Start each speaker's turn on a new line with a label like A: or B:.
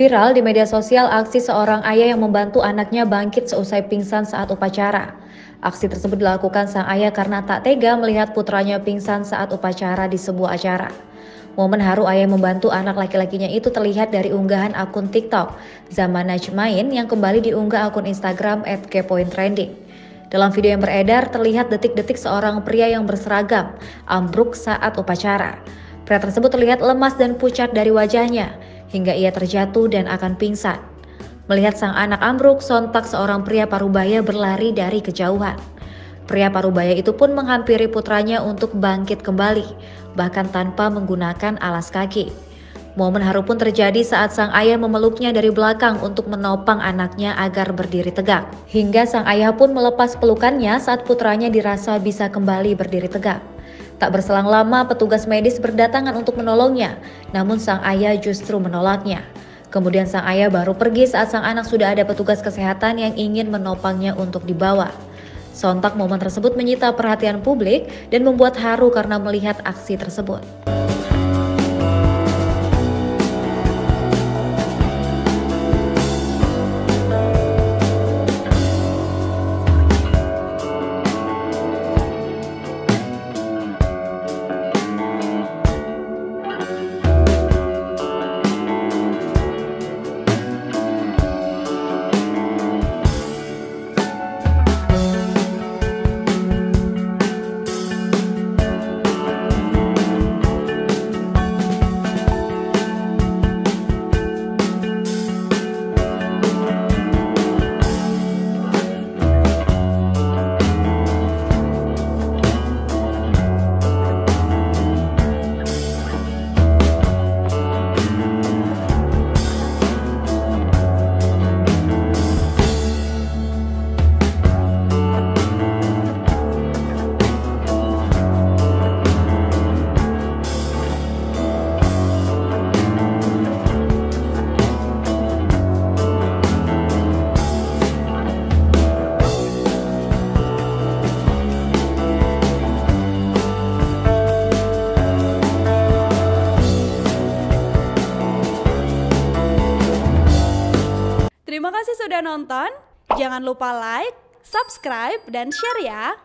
A: Viral di media sosial aksi seorang ayah yang membantu anaknya bangkit seusai pingsan saat upacara. Aksi tersebut dilakukan sang ayah karena tak tega melihat putranya pingsan saat upacara di sebuah acara. Momen haru ayah membantu anak laki-lakinya itu terlihat dari unggahan akun TikTok Zaman Najmain yang kembali diunggah akun Instagram @kepointrending. Dalam video yang beredar terlihat detik-detik seorang pria yang berseragam ambruk saat upacara. Pria tersebut terlihat lemas dan pucat dari wajahnya hingga ia terjatuh dan akan pingsan. Melihat sang anak ambruk, sontak seorang pria parubaya berlari dari kejauhan. Pria parubaya itu pun menghampiri putranya untuk bangkit kembali, bahkan tanpa menggunakan alas kaki. Momen haru pun terjadi saat sang ayah memeluknya dari belakang untuk menopang anaknya agar berdiri tegak. Hingga sang ayah pun melepas pelukannya saat putranya dirasa bisa kembali berdiri tegak. Tak berselang lama petugas medis berdatangan untuk menolongnya, namun sang ayah justru menolaknya. Kemudian sang ayah baru pergi saat sang anak sudah ada petugas kesehatan yang ingin menopangnya untuk dibawa. Sontak momen tersebut menyita perhatian publik dan membuat haru karena melihat aksi tersebut.
B: Terima kasih sudah nonton. Jangan lupa like, subscribe, dan share ya.